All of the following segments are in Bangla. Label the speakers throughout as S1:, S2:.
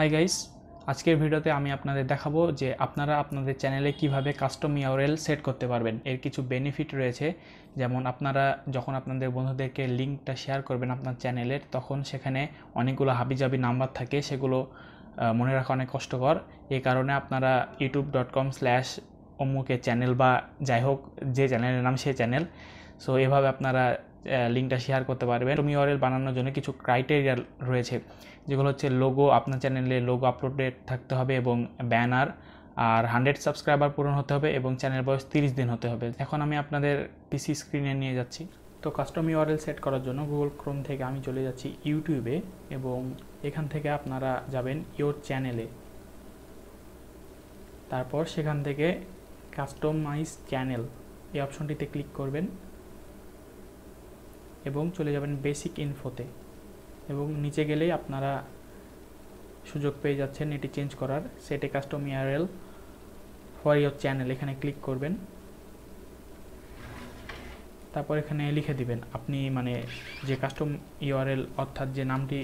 S1: হাই গাইস, আজকের ভিডিওতে আমি আপনাদের দেখাবো যে আপনারা আপনাদের চ্যানেলে কিভাবে কাস্টম ইউআরএল সেট করতে পারবেন। এর কিছু বেনিফিট রয়েছে, যেমন আপনারা যখন আপনাদের বন্ধুদেরকে লিঙ্কটা শেয়ার করবেন আপনার চ্যানেলের, তখন সেখানে অনেকগুলো হাবিজাবি নাম্বার থাকে, সেগুলো মনে রাখা অনেক কষ্টকর। এই কারণে আপনারা youtube.com/অমুকে চ্যানেল বা যাই হোক যে চ্যানেলের নাম সেই চ্যানেল, সো এভাবে আপনারা লিঙ্কটা শেয়ার করতে পারবেন। কাস্টম ইউআরএল বানানোর জন্য কিছু ক্রাইটেরিয়া রয়েছে, যেগুলো হচ্ছে লোগো, আপনার চ্যানেলে লোগো আপলোডেড থাকতে হবে এবং ব্যানার, আর 100 সাবস্ক্রাইবার পূরণ হতে হবে এবং চ্যানেল বয়স 30 দিন হতে হবে। এখন আমি আপনাদের পিসি স্ক্রিনে নিয়ে যাচ্ছি। তো কাস্টম ইউআরএল সেট করার জন্য গুগল ক্রোম থেকে আমি চলে যাচ্ছি ইউটিউবে, এবং এখান থেকে আপনারা যাবেন ইওর চ্যানেলে। তারপর সেখান থেকে কাস্টমাইজ চ্যানেল এই অপশনটিতে ক্লিক করবেন এবং চলে যাবেন বেসিক ইনফোতে, এবং নিচে গেলেই আপনারা সুযোগ পেয়ে যাচ্ছেন এটি চেঞ্জ করার। সেটে custom URL for your channel, এখানে ক্লিক করবেন। তারপর এখানে লিখে দিবেন আপনি যে কাস্টম ইউআরএল অর্থাৎ যে নামটি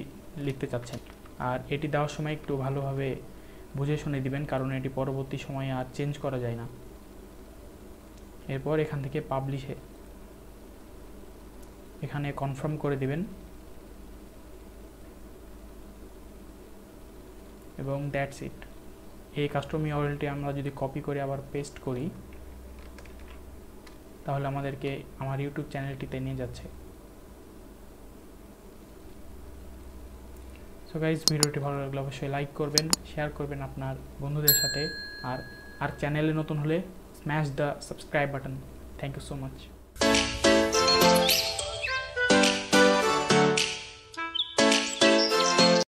S1: লিখতে চাচ্ছেন। আর এটি দেওয়ার সময় একটু ভালোভাবে বুঝে শুনে দিবেন, কারণ এটি পরবর্তী সময়ে আর চেঞ্জ করা যায় না। এরপর এখান থেকে পাবলিশে এখানে কনফার্ম করে দিবেন, এবং দ্যাটস ইট। এই কাস্টম ইউআরএলটি আমরা যদি কপি করে আবার পেস্ট করি, তাহলে আমাদেরকে আমার ইউটিউব চ্যানেলটিতে নিয়ে যাচ্ছে। সো গাইজ, ভিডিওটি ভালো লাগলে অবশ্যই লাইক করবেন, শেয়ার করবেন আপনার বন্ধুদের সাথে, আর চ্যানেলে নতুন হলে smash the subscribe button. Thank you so much.